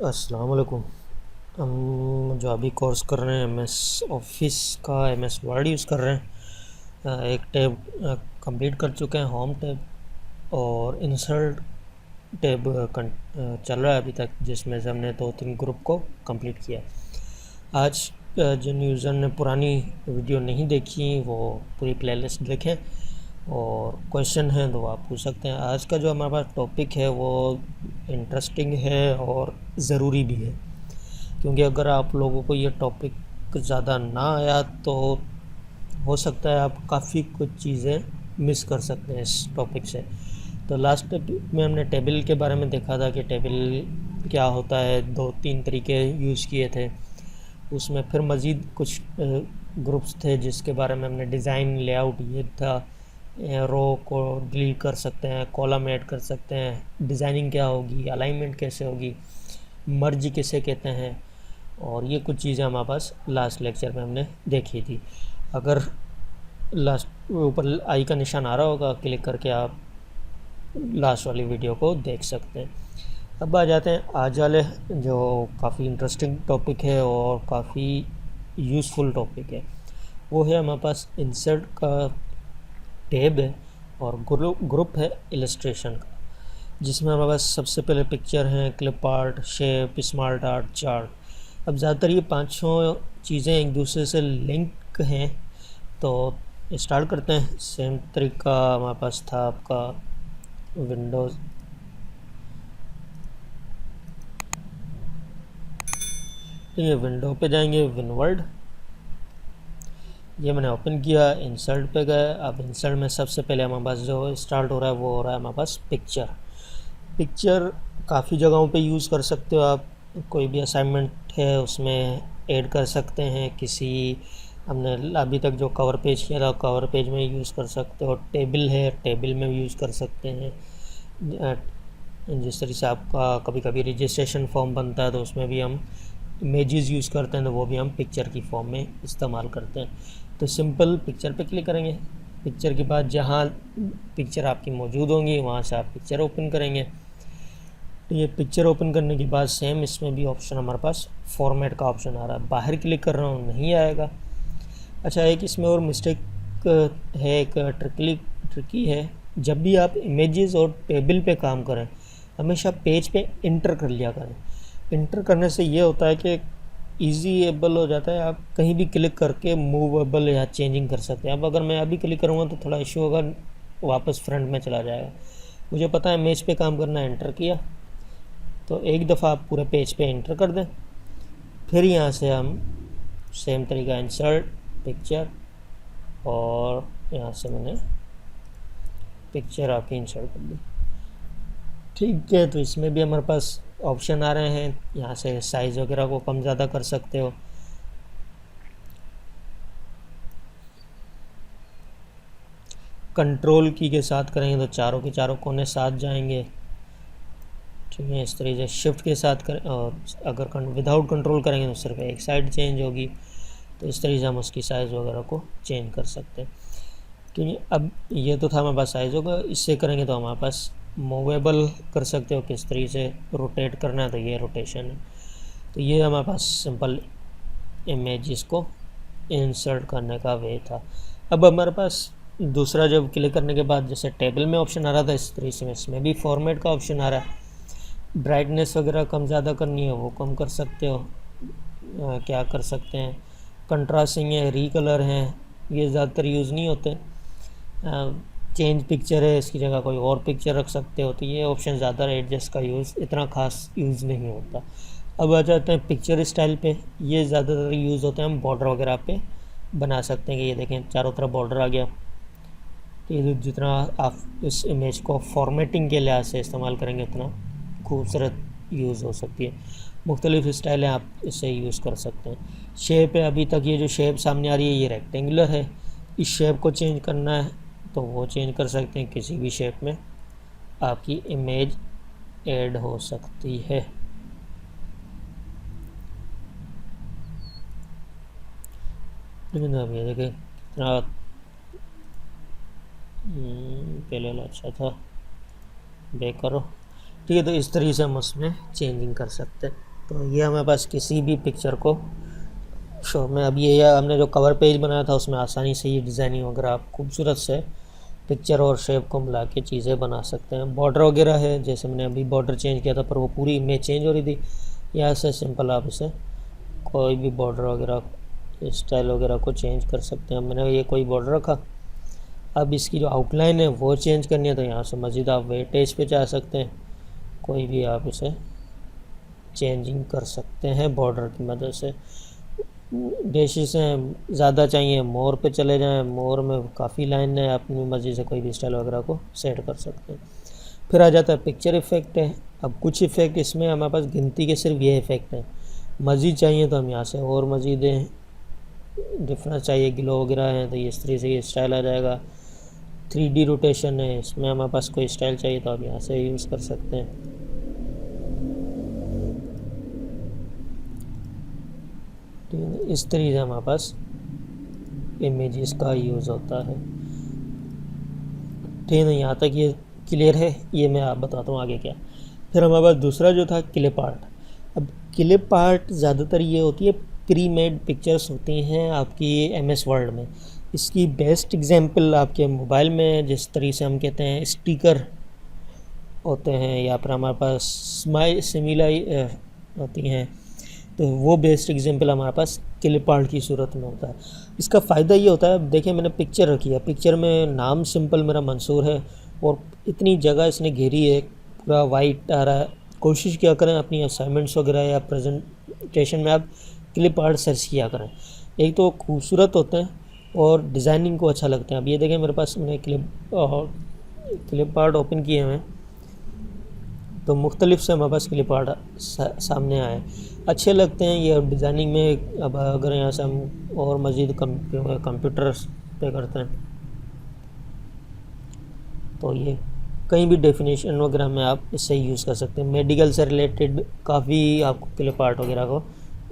अस्सलाम वालेकुम। हम जो अभी कोर्स कर रहे हैं एमएस ऑफिस का एमएस वर्ड यूज़ कर रहे हैं। एक टैब कंप्लीट कर चुके हैं, होम टैब और इंसर्ट टैब चल रहा है अभी तक, जिसमें से हमने 2-3 ग्रुप को कंप्लीट किया। आज जिन यूज़र ने पुरानी वीडियो नहीं देखी वो पूरी प्लेलिस्ट देखें और क्वेश्चन हैं तो आप पूछ सकते हैं। आज का जो हमारे पास टॉपिक है वो इंटरेस्टिंग है और ज़रूरी भी है, क्योंकि अगर आप लोगों को ये टॉपिक ज़्यादा ना आया तो हो सकता है आप काफ़ी कुछ चीज़ें मिस कर सकते हैं इस टॉपिक से। तो लास्ट टॉपिक में हमने टेबल के बारे में देखा था कि टेबल क्या होता है, 2-3 तरीके यूज़ किए थे। उसमें फिर मज़ीद कुछ ग्रुप्स थे जिसके बारे में हमने डिज़ाइन लेआउट ये था, रो को डिलीट कर सकते हैं, कॉलम ऐड कर सकते हैं, डिज़ाइनिंग क्या होगी, अलाइनमेंट कैसे होगी, मर्ज किसे कहते हैं, और ये कुछ चीज़ें हमारे पास लास्ट लेक्चर में हमने देखी थी। अगर लास्ट ऊपर आई का निशान आ रहा होगा, क्लिक करके आप लास्ट वाली वीडियो को देख सकते हैं। अब आ जाते हैं आज वाले जो काफ़ी इंटरेस्टिंग टॉपिक है और काफ़ी यूज़फुल टॉपिक है। वो है हमारे पास इंसर्ट का टैब है और ग्रुप है इलस्ट्रेशन का, जिसमें हमारे पास सबसे पहले पिक्चर हैं, clip art, shape, smart art, chart. अब ज़्यादातर ये पाँचों चीज़ें एक दूसरे से लिंक हैं, तो स्टार्ट करते हैं। सेम तरीका हमारे पास था आपका विंडोज़, ठीक है, विंडो पे जाएंगे, विनवर्ड, ये मैंने ओपन किया, इंसर्ट पे गए। अब इंसर्ट में सबसे पहले हमारे पास जो स्टार्ट हो रहा है वो हो रहा है हमारे पास पिक्चर। पिक्चर काफ़ी जगहों पे यूज़ कर सकते हो आप, कोई भी असाइनमेंट है उसमें ऐड कर सकते हैं। किसी हमने अभी तक जो कवर पेज किया था कवर पेज में यूज़ कर सकते हो, टेबल है टेबल में यूज़ कर सकते हैं। जिस तरह से आपका कभी कभी रजिस्ट्रेशन फॉर्म बनता है तो उसमें भी हम इमेजेस यूज़ करते हैं, तो वो भी हम पिक्चर की फॉर्म में इस्तेमाल करते हैं। तो सिंपल पिक्चर पे क्लिक करेंगे, पिक्चर के बाद जहाँ पिक्चर आपकी मौजूद होंगी वहाँ से आप पिक्चर ओपन करेंगे। तो ये पिक्चर ओपन करने के बाद सेम इसमें भी ऑप्शन हमारे पास फॉर्मेट का ऑप्शन आ रहा है। बाहर क्लिक कर रहा हूँ, नहीं आएगा। अच्छा, एक इसमें और मिस्टेक है, एक ट्रिकी है। जब भी आप इमेजेस और टेबल पे काम करें हमेशा पेज पे इंटर कर लिया करें। इंटर करने से ये होता है कि ईजीएबल हो जाता है, आप कहीं भी क्लिक करके मूवेबल या चेंजिंग कर सकते हैं। अब अगर मैं अभी क्लिक करूँगा तो थोड़ा इशू होगा, वापस फ्रंट में चला जाएगा। मुझे पता है इमेज पे काम करना है, एंटर किया, तो एक दफ़ा आप पूरे पेज पे एंटर कर दें। फिर यहाँ से हम सेम तरीका इंसर्ट पिक्चर, और यहाँ से मैंने पिक्चर आपकी इंसर्ट कर दी। ठीक है, तो इसमें भी हमारे पास ऑप्शन आ रहे हैं, यहाँ से साइज़ वगैरह को कम ज़्यादा कर सकते हो। कंट्रोल की के साथ करेंगे तो चारों के चारों कोने साथ जाएंगे, ठीक है। इस तरीके से शिफ्ट के साथ करें, और अगर विदाउट कंट्रोल करेंगे तो सिर्फ एक साइड चेंज होगी। तो इस तरीके से हम उसकी साइज़ वगैरह को चेंज कर सकते हैं। क्योंकि अब ये तो था हमारे पास साइज़ होगा, इससे करेंगे तो हमारे पास मूवेबल कर सकते हो, किस तरीके से रोटेट करना है, तो ये रोटेशन है। तो ये हमारे पास सिंपल इमेज को इंसर्ट करने का वे था। अब हमारे पास दूसरा, जब क्लिक करने के बाद जैसे टेबल में ऑप्शन आ रहा था इस तरीके से इसमें भी फॉर्मेट का ऑप्शन आ रहा है। ब्राइटनेस वगैरह कम ज़्यादा करनी है वो कम कर सकते हो। क्या कर सकते हैं, कंट्रास्टिंग है, रीकलर हैं, ये ज़्यादातर यूज़ नहीं होते। चेंज पिक्चर है, इसकी जगह कोई और पिक्चर रख सकते हो, तो ये ऑप्शन ज़्यादा एडजस्ट का यूज़ इतना खास यूज़ नहीं होता। अब आ जाते हैं पिक्चर स्टाइल पे, ये ज़्यादातर यूज़ होते हैं, हम बॉर्डर वगैरह पे बना सकते हैं कि ये देखें चारों तरफ बॉर्डर आ गया। तो ये जितना आप इस इमेज को फॉर्मेटिंग के लिहाज से इस्तेमाल करेंगे उतना खूबसूरत यूज़ हो सकती है। मुख्तलिफ़ स्टाइलें आप इससे यूज़ कर सकते हैं। शेप है, अभी तक ये जो शेप सामने आ रही है ये रेक्टेंगुलर है, इस शेप को चेंज करना है तो वो चेंज कर सकते हैं, किसी भी शेप में आपकी इमेज ऐड हो सकती है। लेकिन अब ये देखें कितना पहले वाला अच्छा था, बेक करो, ठीक है। तो इस तरीके से हम उसमें चेंजिंग कर सकते हैं। तो ये हमारे पास किसी भी पिक्चर को शो में, अब ये हमने जो कवर पेज बनाया था उसमें आसानी से ये डिज़ाइनिंग वगैरह आप खूबसूरत से पिक्चर और शेप को मिला के चीज़ें बना सकते हैं। बॉर्डर वगैरह है, जैसे मैंने अभी बॉर्डर चेंज किया था पर वो पूरी इमेज चेंज हो रही थी, यहाँ से सिंपल आप इसे कोई भी बॉर्डर वगैरह स्टाइल वगैरह को चेंज कर सकते हैं। मैंने ये कोई बॉर्डर रखा, अब इसकी जो आउटलाइन है वो चेंज करनी है तो यहाँ से मज़ीद आप वेटेज पे जा सकते हैं, कोई भी आप इसे चेंजिंग कर सकते हैं बॉर्डर की मदद से। डैशेस हैं, ज़्यादा चाहिए मोर पे चले जाएं, मोर में काफ़ी लाइन है, अपनी मर्ज़ी से कोई भी स्टाइल वगैरह को सेट कर सकते हैं। फिर आ जाता है पिक्चर इफ़ेक्ट है। अब कुछ इफ़ेक्ट इसमें हमारे पास गिनती के सिर्फ ये इफ़ेक्ट हैं, मज़ीद चाहिए तो हम यहाँ से और मज़ीद डिफरेंस चाहिए, ग्लो वगैरह है तो ये इस तरह से ये स्टाइल आ जाएगा। 3D रोटेशन है, इसमें हमारे पास कोई स्टाइल चाहिए तो आप यहाँ से यूज़ कर सकते हैं। इस तरीके से हमारे पास इमेजेस का यूज़ होता है। ठीक है, यहाँ तक ये क्लियर है। ये मैं आप बताता हूँ आगे क्या। फिर हमारे पास दूसरा जो था क्लिप आर्ट। अब क्लिप आर्ट ज़्यादातर ये होती है प्री मेड पिक्चर्स होती हैं आपकी MS वर्ड में। इसकी बेस्ट एग्जांपल आपके मोबाइल में जिस तरीके से हम कहते हैं स्टिकर होते हैं या फिर हमारे पास सिमिलाई होती हैं, तो वो बेस्ट एग्जांपल हमारे पास क्लिप आर्ट की सूरत में होता है। इसका फ़ायदा ये होता है, देखिए मैंने पिक्चर रखी है, पिक्चर में नाम सिंपल मेरा मंसूर है और इतनी जगह इसने घेरी है, पूरा वाइट आ रहा है। कोशिश क्या करें अपनी असाइनमेंट्स वगैरह या प्रेजेंटेशन में आप क्लिप आर्ट सर्च किया करें, एक तो खूबसूरत होते हैं और डिज़ाइनिंग को अच्छा लगते हैं। अब ये देखें मेरे पास मैंने क्लिप आर्ट ओपन किए हुए हैं तो मुख्तलिफ से हमारे पास क्लिप आर्ट सामने आए, अच्छे लगते हैं ये डिज़ाइनिंग में। अब अगर यहाँ से हम और मज़ीद कंप्यूटर पे करते हैं तो ये कहीं भी डेफिनेशन वगैरह में आप इससे यूज़ कर सकते हैं। मेडिकल से रिलेटेड काफ़ी आपको क्लिप आर्ट वगैरह को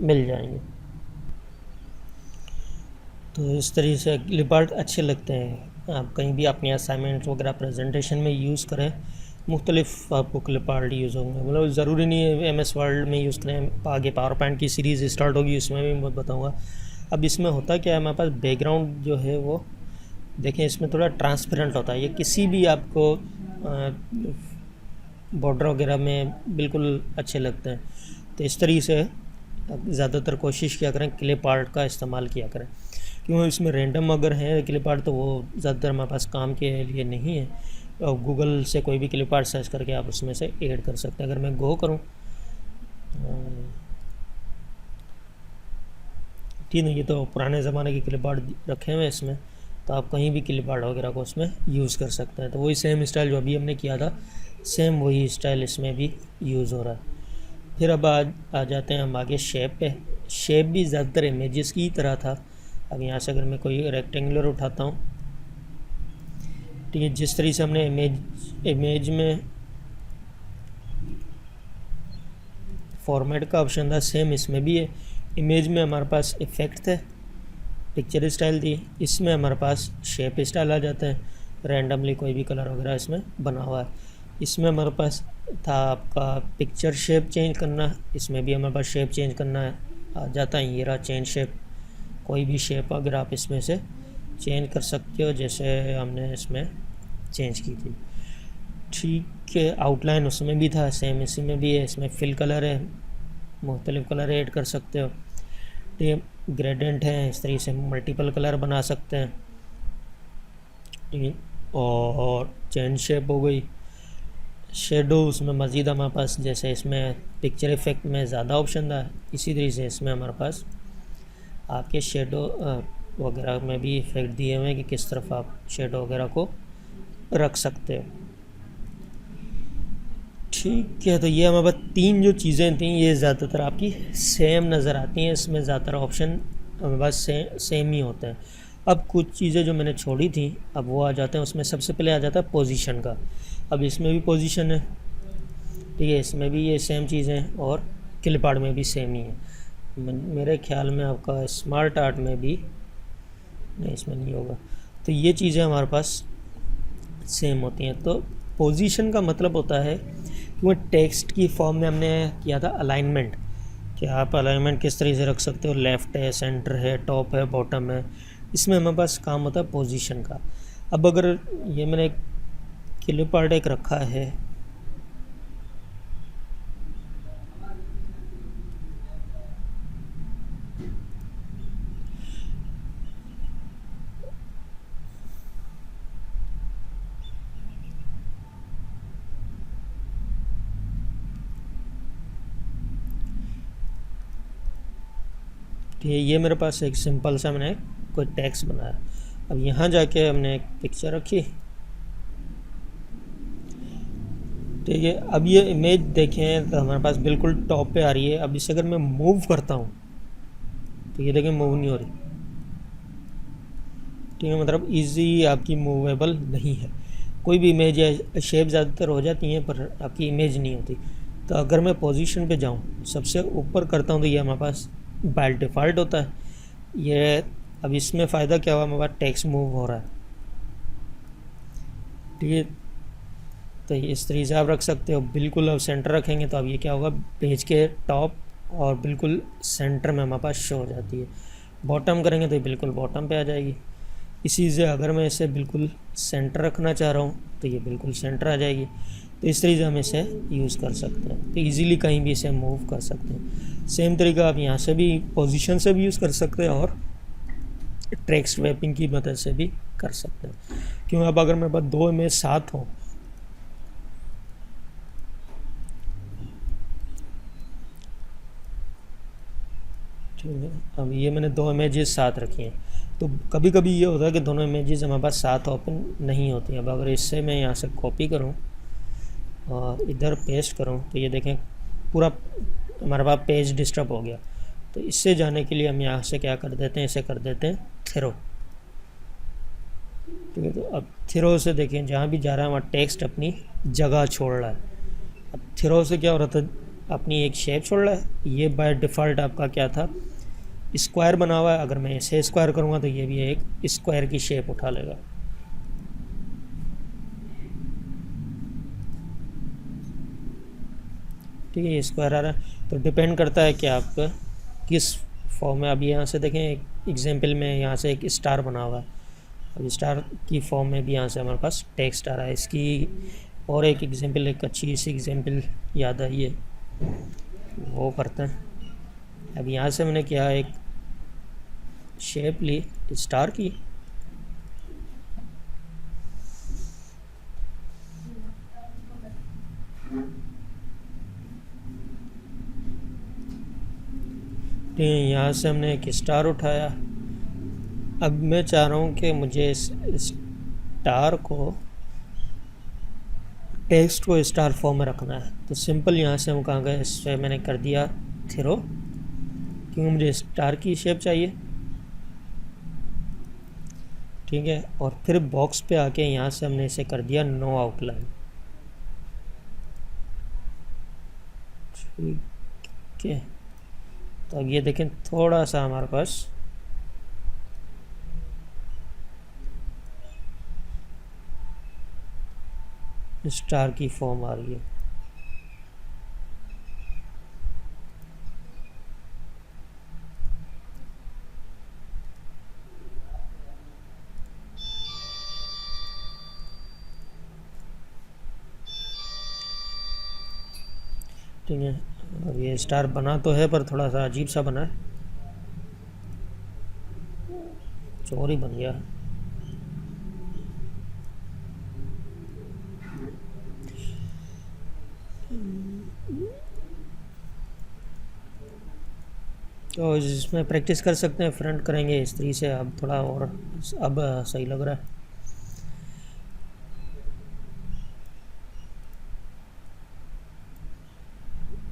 मिल जाएंगे। तो इस तरीके से क्लिप आर्ट अच्छे लगते हैं, आप कहीं भी अपनी असाइनमेंट वगैरह प्रेजेंटेशन में यूज़ करें, मुख्तलिफ आपको क्लिप आर्ट यूज़ होंगे। मतलब ज़रूरी नहीं है MS वर्ड में यूज़ करें, आगे पावर पॉइंट की सीरीज़ स्टार्ट होगी उसमें भी मैं बताऊँगा। अब इसमें होता क्या है, हमारे पास बैकग्राउंड जो है वो देखें इसमें थोड़ा ट्रांसपेरेंट होता है, ये किसी भी आपको बॉर्डर वगैरह में बिल्कुल अच्छे लगते हैं। तो इस तरीके से ज़्यादातर कोशिश किया करें क्लिप आर्ट का इस्तेमाल किया करें, क्योंकि इसमें रैंडम अगर है क्लिप आर्ट तो वो ज़्यादातर हमारे पास काम के लिए नहीं है। और गूगल से कोई भी क्लिप आर्ट सर्च करके आप उसमें से ऐड कर सकते हैं। अगर मैं गो करूं, ठीक है, ये तो पुराने ज़माने के क्लिप आर्ट रखे हुए हैं इसमें, तो आप कहीं भी क्लिप आर्ट वगैरह को उसमें यूज़ कर सकते हैं। तो वही सेम स्टाइल जो अभी हमने किया था, सेम वही स्टाइल इसमें भी यूज़ हो रहा है। फिर अब आ जाते हैं हम आगे शेप पे। शेप भी ज़्यादातर इमेजेस की तरह था। अब यहाँ से अगर मैं कोई रेक्टेंगुलर उठाता हूँ, ठीक है, जिस तरीके से हमने इमेज में फॉर्मेट का ऑप्शन था, सेम इसमें भी है। इमेज में हमारे पास इफ़ेक्ट थे, पिक्चर स्टाइल थी, इसमें हमारे पास शेप स्टाइल आ जाता है, रैंडमली कोई भी कलर वगैरह इसमें बना हुआ है। इसमें हमारे पास था आपका पिक्चर शेप चेंज करना, इसमें भी हमारे पास शेप चेंज करना है, आ जाता है। ये रहा चेंज शेप, कोई भी शेप अगर आप इसमें से चेंज कर सकते हो जैसे हमने इसमें चेंज की थी। ठीक है, आउटलाइन उसमें भी था, सेम इसी में भी है। इसमें फिल कलर है, मुख्तलिफ कलर ऐड कर सकते हो। ठीक है, ग्रेडेंट है, इस तरीके से मल्टीपल कलर बना सकते हैं। ठीक है, और चेंज शेप हो गई। शेडो उसमें मज़ीद हमारे पास, जैसे इसमें पिक्चर इफ़ेक्ट में ज़्यादा ऑप्शन था, इसी तरीके से इसमें हमारे पास आपके शेडो वगैरह में भी इफ़ेक्ट दिए हुए हैं कि किस तरफ आप शेडो वगैरह को रख सकते हो। ठीक है, तो ये हमारे पास तीन जो चीज़ें थी ये ज़्यादातर आपकी सेम नज़र आती हैं। इसमें ज़्यादातर ऑप्शन हमारे पास सेम ही होते हैं। अब कुछ चीज़ें जो मैंने छोड़ी थी अब वो आ जाते हैं। उसमें सबसे पहले आ जाता है पोजीशन का। अब इसमें भी पोजीशन है, ठीक है, इसमें भी ये सेम चीज़ है और क्लिप आर्ट में भी सेम ही है। मेरे ख्याल में आपका स्मार्ट आर्ट में भी नहीं, इसमें नहीं होगा। तो ये चीज़ें हमारे पास सेम होती हैं। तो पोजीशन का मतलब होता है कि वो टेक्स्ट की फॉर्म में हमने किया था अलाइनमेंट, कि आप अलाइनमेंट किस तरीके से रख सकते हो, लेफ़्ट है, सेंटर है, टॉप है, बॉटम है। इसमें हमारे पास काम होता है पोजीशन का। अब अगर ये मैंने एक क्लिप आर्ट एक रखा है, कि ये मेरे पास एक सिंपल सा मैंने कोई टेक्स्ट बनाया। अब यहाँ जाके हमने एक पिक्चर रखी, ठीक है। अब ये इमेज देखें तो हमारे पास बिल्कुल टॉप पे आ रही है। अब इसे अगर मैं मूव करता हूँ तो ये देखें मूव नहीं हो रही, ठीक है। मतलब इजी आपकी मूवेबल नहीं है। कोई भी इमेज या शेप ज़्यादातर हो जाती हैं पर आपकी इमेज नहीं होती। तो अगर मैं पोजीशन पे जाऊँ, सबसे ऊपर करता हूँ, तो ये हमारे पास बाय डिफ़ॉल्ट होता है ये। अब इसमें फ़ायदा क्या हुआ, हमारे पास टेक्स्ट मूव हो रहा है, ठीक है। तो इस तरीके से आप रख सकते हो। बिल्कुल अब सेंटर रखेंगे तो अब ये क्या होगा, पेज के टॉप और बिल्कुल सेंटर में हमारे पास शो हो जाती है। बॉटम करेंगे तो ये बिल्कुल बॉटम पे आ जाएगी। इसी से अगर मैं इसे बिल्कुल सेंटर रखना चाह रहा हूँ तो ये बिल्कुल सेंटर आ जाएगी। तो इस तरीके से हम इसे यूज़ कर सकते हैं। तो इजीली कहीं भी इसे मूव कर सकते हैं। सेम तरीका आप यहाँ से भी पोजीशन से भी यूज़ कर सकते हैं और टेक्स्ट स्वैपिंग की मदद से भी कर सकते हैं। क्यों, अब अगर मेरे पास दो इमेज साथ हों, ठीक है। अब ये मैंने दो इमेजेस साथ रखी हैं, तो कभी कभी ये होता है कि दोनों इमेजेस हमारे पास साथ ओपन नहीं होती हैं। अब अगर इससे मैं यहाँ से कॉपी करूँ और इधर पेस्ट करूँ तो ये देखें पूरा हमारे पास पेज डिस्टर्ब हो गया। तो इससे जाने के लिए हम यहाँ से क्या कर देते हैं, इसे कर देते हैं थ्रो, ठीक है। तो अब थ्रो से देखें जहाँ भी जा रहा है वहाँ टेक्स्ट अपनी जगह छोड़ रहा है। अब थ्रो से क्या हो रहा था, अपनी एक शेप छोड़ रहा है। ये बाय डिफ़ॉल्ट आपका क्या था, स्क्वायर बना हुआ है। अगर मैं इसे स्क्वायर करूँगा तो ये भी एक स्क्वायर की शेप उठा लेगा, ठीक है। ये स्क्वायर आ रहा है। तो डिपेंड करता है कि आप किस फॉर्म में। अब यहाँ से देखें एक एग्जांपल में यहाँ से एक स्टार बना हुआ है। अब स्टार की फॉर्म में भी यहाँ से हमारे पास टेक्स्ट आ रहा है। इसकी और एक एग्जांपल, एक अच्छी सी एग्जांपल याद आई है, वो करते हैं। अब यहाँ से मैंने क्या एक शेप ली स्टार की, यहाँ से हमने एक स्टार उठाया। अब मैं चाह रहा हूँ कि मुझे इस स्टार को, टेक्स्ट को स्टार फॉर्म में रखना है। तो सिंपल यहाँ से हम कहाँ गए, इस पर मैंने कर दिया थ्रो, क्योंकि मुझे स्टार की शेप चाहिए, ठीक है। और फिर बॉक्स पे आके यहाँ से हमने इसे कर दिया नो आउटलाइन, ठीक है। तो अब ये देखें थोड़ा सा हमारे पास स्टार की फॉर्म आ रही है। ठीक है। अब ये स्टार बना तो है पर थोड़ा सा अजीब सा बना है, चोर ही बन गया। तो इसमें प्रैक्टिस कर सकते हैं, फ्रंट करेंगे इस तरीके से। अब थोड़ा और अब सही लग रहा है।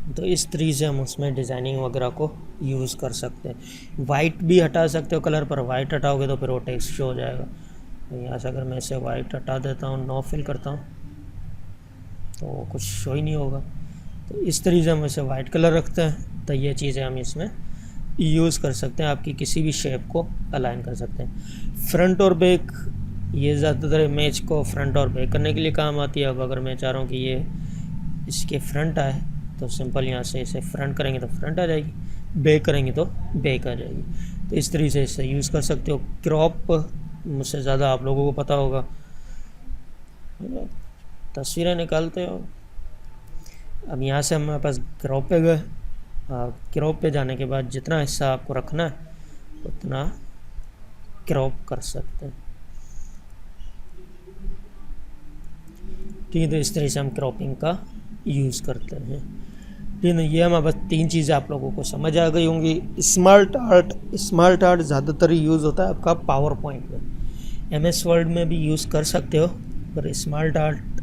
तो इस तरीके से हम उसमें डिज़ाइनिंग वगैरह को यूज़ कर सकते हैं। वाइट भी हटा सकते हो कलर, पर वाइट हटाओगे तो फिर वो टेक्स्ट शो हो जाएगा। तो यहाँ से अगर मैं इसे वाइट हटा देता हूँ, नो फिल करता हूँ, तो कुछ शो ही नहीं होगा। तो इस तरीके से हम इसे वाइट कलर रखते हैं। तो ये चीज़ें हम इसमें यूज़ कर सकते हैं, आपकी किसी भी शेप को अलाइन कर सकते हैं। फ्रंट और बैक, ये ज़्यादातर इमेज को फ्रंट और बैक करने के लिए काम आती है। अब अगर मैं चाह रहा हूँ कि ये इसके फ्रंट आए तो सिंपल यहाँ से इसे फ्रंट करेंगे तो फ्रंट आ जाएगी, बैक करेंगे तो बैक आ जाएगी। तो इस तरीके से इसे यूज़ कर सकते हो। क्रॉप मुझसे ज़्यादा आप लोगों को पता होगा, तस्वीरें निकालते हो। अब यहाँ से हमारे पास क्रॉप पे गए। क्रॉप पे जाने के बाद जितना हिस्सा आपको रखना है उतना क्रॉप कर सकते हैं। ठीक है, तो इस तरह से हम क्रॉपिंग का यूज़ करते हैं। ठीक है, ये हमारे पास 3 चीज़ें आप लोगों को समझ आ गई होंगी। स्मार्ट आर्ट ज़्यादातर यूज़ होता है आपका पावर पॉइंट में। MS वर्ड में भी यूज़ कर सकते हो, पर स्मार्ट आर्ट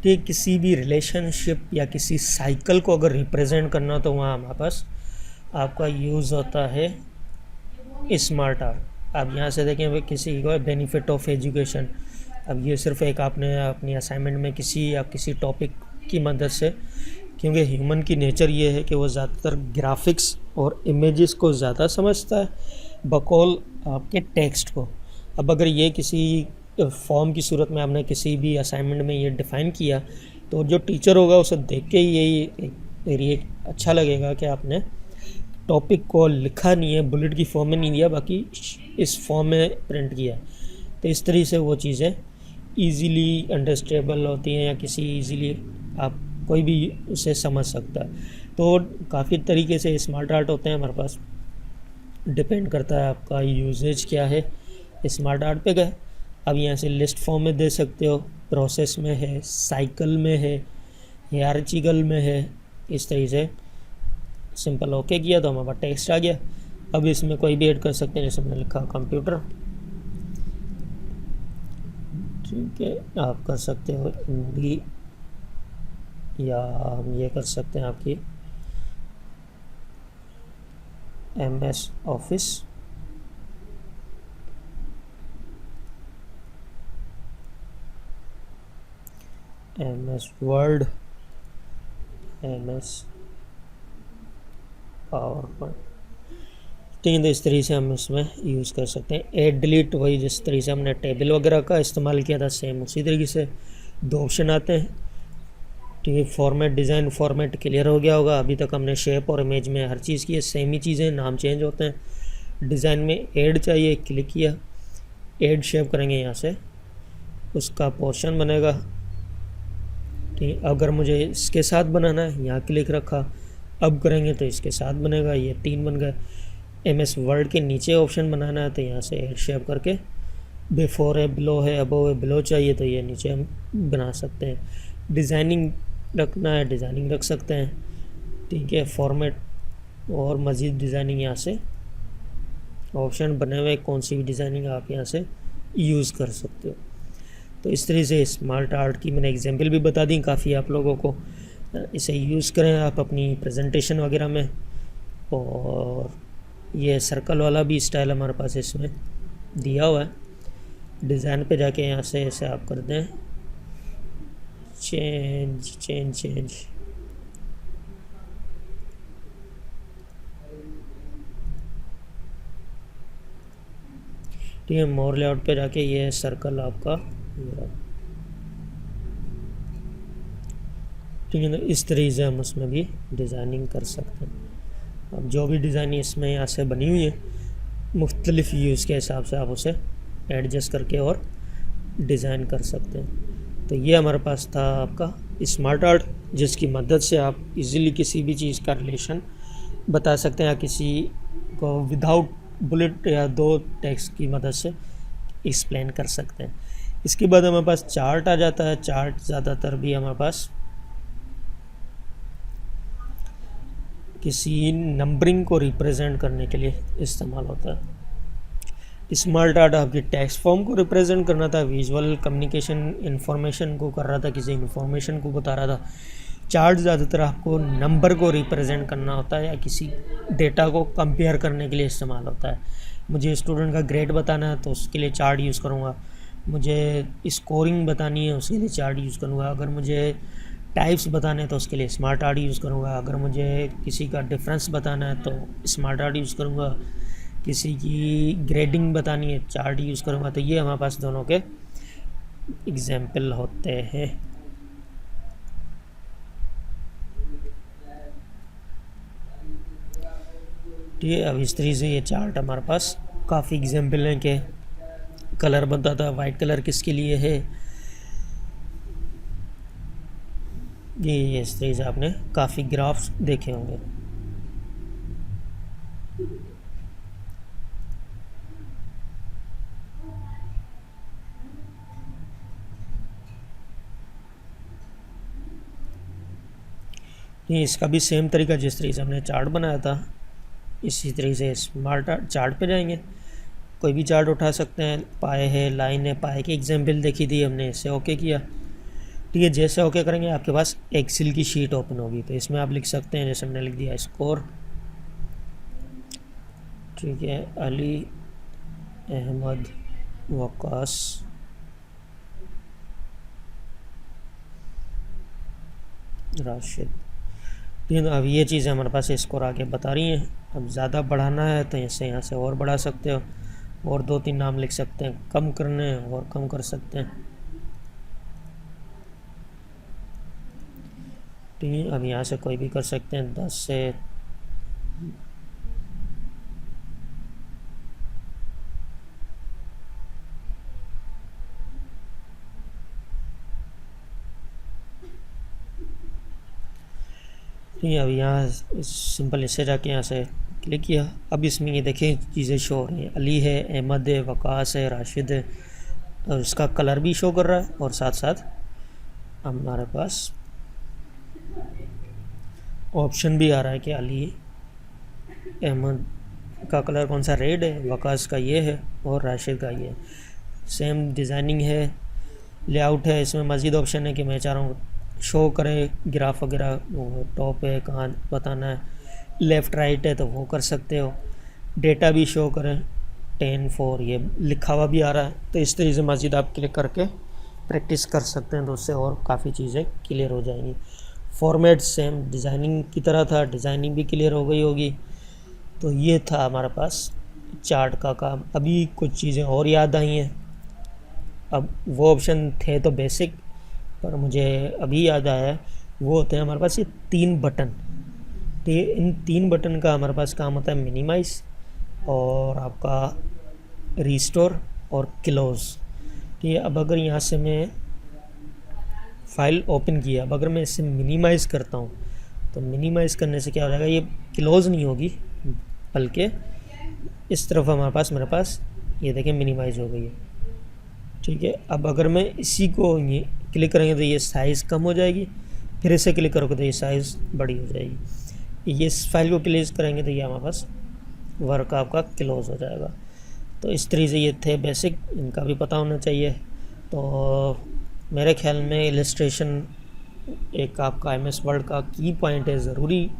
ठीक किसी भी रिलेशनशिप या किसी साइकिल को अगर रिप्रेजेंट करना तो वहाँ हमारे पास आपका यूज़ होता है स्मार्ट आर्ट। आप यहाँ से देखें भाई, किसी को बेनिफिट ऑफ एजुकेशन। अब ये सिर्फ एक आपने अपनी असाइनमेंट में किसी टॉपिक की मदद से, क्योंकि ह्यूमन की नेचर ये है कि वो ज़्यादातर ग्राफिक्स और इमेजेस को ज़्यादा समझता है बकौल आपके टेक्स्ट को। अब अगर ये किसी फॉर्म की सूरत में आपने किसी भी असाइनमेंट में ये डिफ़ाइन किया तो जो टीचर होगा उसे देख के ही यही अच्छा लगेगा कि आपने टॉपिक को लिखा नहीं है, बुलेट की फॉर्म में नहीं दिया, बाकी इस फॉर्म में प्रिंट किया है। तो इस तरीके से वो चीज़ें इजीली अंडरस्टैंडेबल होती हैं, या किसी इजीली आप कोई भी उसे समझ सकता है। तो काफ़ी तरीके से स्मार्ट आर्ट होते हैं हमारे पास, डिपेंड करता है आपका यूजेज क्या है। स्मार्ट आर्ट पे गए, अब यहाँ से लिस्ट फॉर्म में दे सकते हो, प्रोसेस में है, साइकिल में है, हियरार्चिकल में है। इस तरीके से सिंपल ओके किया तो हमारे पास टेक्स्ट आ गया। अब इसमें कोई भी ऐड कर सकते हैं, जैसे हमने लिखा कंप्यूटर। ठीक है, आप कर सकते हो हिंदी, या हम ये कर सकते हैं आपकी MS office, MS word, MS power point. ठीक है, तो इस तरीके से हम इसमें यूज़ कर सकते हैं। ऐड डिलीट, वही जिस तरीके से हमने टेबल वगैरह का इस्तेमाल किया था सेम उसी तरीके से 2 ऑप्शन आते हैं। ठीक है, फॉर्मेट डिज़ाइन फॉर्मेट क्लियर हो गया होगा। अभी तक हमने शेप और इमेज में हर चीज़ की है, सेम ही चीज़ें, नाम चेंज होते हैं। डिज़ाइन में ऐड चाहिए, क्लिक किया, ऐड शेप करेंगे, यहाँ से उसका पोर्शन बनेगा। ठीक, अगर मुझे इसके साथ बनाना है, यहाँ क्लिक रखा, अब करेंगे तो इसके साथ बनेगा। ये 3 बन गए। MS वर्ड के नीचे ऑप्शन बनाना है तो यहाँ से ऐड शेप करके, बिफोर है, बिलो है, अबव है, बिलो चाहिए तो ये नीचे हम बना सकते हैं। डिज़ाइनिंग रखना है, डिज़ाइनिंग रख सकते हैं। ठीक है, फॉर्मेट और मज़ीद डिज़ाइनिंग, यहाँ से ऑप्शन बने हुए, कौन सी भी डिज़ाइनिंग आप यहाँ से यूज़ कर सकते हो। तो इस तरह से स्मार्ट आर्ट की मैंने एग्जांपल भी बता दी काफ़ी आप लोगों को। इसे यूज़ करें आप अपनी प्रेजेंटेशन वगैरह में। और ये सर्कल वाला भी स्टाइल हमारे पास इसमें दिया हुआ है। डिज़ाइन पे जाके यहाँ से ऐसे आप कर दें चेंज। ठीक है, मोर लेआउट पे जाके ये सर्कल आपका, ठीक है, तो इस तरीके से हम उसमें भी डिज़ाइनिंग कर सकते हैं। अब जो भी डिज़ाइनिंग इसमें यहाँ से बनी हुई है, मुख्तलिफ यूज़ के हिसाब से आप उसे एडजस्ट करके और डिज़ाइन कर सकते हैं। तो ये हमारे पास था आपका स्मार्ट आर्ट, जिसकी मदद से आप इजीली किसी भी चीज़ का रिलेशन बता सकते हैं, या किसी को विदाउट बुलेट या 2 टेक्स्ट की मदद से एक्सप्लेन कर सकते हैं। इसके बाद हमारे पास चार्ट आ जाता है। चार्ट ज़्यादातर भी हमारे पास किसी नंबरिंग को रिप्रेजेंट करने के लिए इस्तेमाल होता है। स्मार्ट आर्ट आपकी टेक्स्ट फॉर्म को रिप्रेजेंट करना था, विजुअल कम्युनिकेशन इंफॉर्मेशन को कर रहा था, किसी इंफॉर्मेशन को बता रहा था। चार्ट ज़्यादातर आपको नंबर को रिप्रेजेंट करना होता है, या किसी डेटा को कंपेयर करने के लिए इस्तेमाल होता है। मुझे स्टूडेंट का ग्रेड बताना है तो उसके लिए चार्ट यूज़ करूँगा। मुझे स्कोरिंग बतानी है उसके लिए चार्ट यूज़ करूँगा। अगर मुझे टाइप्स बताने हैं तो उसके लिए स्मार्ट आर्ट यूज़ करूँगा। अगर मुझे किसी का डिफरेंस बताना है तो स्मार्ट आर्ट यूज़ करूँगा। किसी की ग्रेडिंग बतानी है, चार्ट यूज़ करूँगा, तो ये हमारे पास दोनों के एग्जाम्पल होते हैं। ठीक है, अब इस तरीके से ये चार्ट हमारे पास काफ़ी एग्जाम्पल हैं कि कलर बनता था, वाइट कलर किसके लिए है, ये इस तरीके से आपने काफ़ी ग्राफ्स देखे होंगे। ये इसका भी सेम तरीका, जिस तरीके से हमने चार्ट बनाया था इसी तरीके से स्मार्ट चार्ट पे जाएंगे। कोई भी चार्ट उठा सकते हैं, पाए है, लाइन है, पाए की एग्जाम्पल देखी थी हमने, इससे ओके किया। ठीक है, जैसे ओके करेंगे आपके पास एक्सेल की शीट ओपन होगी, तो इसमें आप लिख सकते हैं, जैसे हमने लिख दिया स्कोर। ठीक है, अली अहमद वकास राशिद। ठीक है, अब ये चीज़ें हमारे पास स्कोर आगे बता रही हैं। अब ज़्यादा बढ़ाना है तो यहाँ से और बढ़ा सकते हो, और 2-3 नाम लिख सकते हैं, कम करने हैं और कम कर सकते हैं। ठीक है, अब यहाँ से कोई भी कर सकते हैं, 10 से ठीक है। अब यहाँ सिंपल इससे जाके यहाँ से क्लिक किया। अब इसमें ये देखें चीज़ें शो हो रही हैं, अली है, अहमद है, वकास है, राशिद है, और इसका कलर भी शो कर रहा है, और साथ साथ हमारे पास ऑप्शन भी आ रहा है कि अली अहमद का कलर कौन सा, रेड है, वकास का ये है, और राशिद का ये है। सेम डिज़ाइनिंग है, लेआउट है, इसमें मज़ीद ऑप्शन है कि मैं चाह रहा हूँ शो करे ग्राफ वगैरह, टॉप है कहाँ बताना है, लेफ़्ट राइट है तो वो कर सकते हो, डेटा भी शो करें 10-4 ये लिखा हुआ भी आ रहा है। तो इस तरीके से मज़ीद आप क्लिक करके प्रैक्टिस कर सकते हैं, तो उससे और काफ़ी चीज़ें क्लियर हो जाएंगी। फॉर्मेट सेम डिज़ाइनिंग की तरह था, डिज़ाइनिंग भी क्लियर हो गई होगी। तो ये था हमारे पास चार्ट का काम। अभी कुछ चीज़ें और याद आई हैं, अब वो ऑप्शन थे तो बेसिक, पर मुझे अभी याद आया, वो होते हैं हमारे पास ये 3 बटन। तो ये इन 3 बटन का हमारे पास काम होता है मिनिमाइज़, और आपका रिस्टोर और क्लोज़। ठीक है, अब अगर यहाँ से मैं फ़ाइल ओपन किया, अब अगर मैं इसे मिनिमाइज़ करता हूँ, तो मिनिमाइज़ करने से क्या हो जाएगा, ये क्लोज़ नहीं होगी, बल्कि इस तरफ हमारे पास मेरे पास ये देखें मिनिमाइज़ हो गई है। ठीक है, अब अगर मैं इसी को ये क्लिक करेंगे तो ये साइज़ कम हो जाएगी, फिर इसे क्लिक करोगे तो ये साइज़ बड़ी हो जाएगी। ये इस फाइल को क्लोज करेंगे तो ये हमारे पास वर्क आपका क्लोज़ हो जाएगा। तो इस तरीके से ये थे बेसिक, इनका भी पता होना चाहिए। तो मेरे ख्याल में इलस्ट्रेशन एक आपका MS वर्ड का की पॉइंट है, ज़रूरी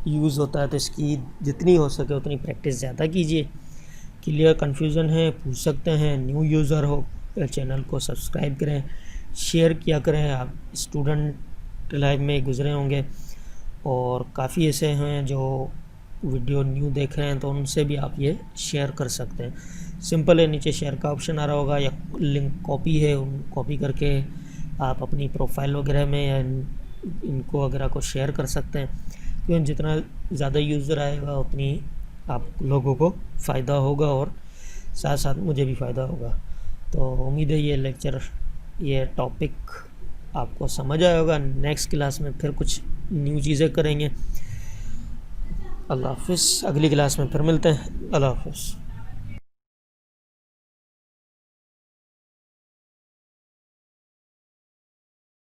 यूज़ होता है, तो इसकी जितनी हो सके उतनी प्रैक्टिस ज़्यादा कीजिए। क्लियर कन्फ्यूज़न है पूछ सकते हैं, न्यू यूज़र हो चैनल को सब्सक्राइब करें, शेयर किया करें। आप स्टूडेंट लाइफ में गुजरे होंगे और काफ़ी ऐसे हैं जो वीडियो न्यू देख रहे हैं, तो उनसे भी आप ये शेयर कर सकते हैं। सिंपल है, नीचे शेयर का ऑप्शन आ रहा होगा, या लिंक कॉपी है, उन कॉपी करके आप अपनी प्रोफाइल वगैरह में या इनको वगैरह को शेयर कर सकते हैं, क्योंकि जितना ज़्यादा यूज़र आएगा उतनी आप लोगों को फ़ायदा होगा, और साथ साथ मुझे भी फ़ायदा होगा। तो उम्मीद है ये लेक्चर, ये टॉपिक आपको समझ आया होगा। नेक्स्ट क्लास में फिर कुछ न्यू चीज़ें करेंगे। अल्लाह हाफ़िज़, अगली क्लास में फिर मिलते हैं। अल्लाह हाफ़िज़।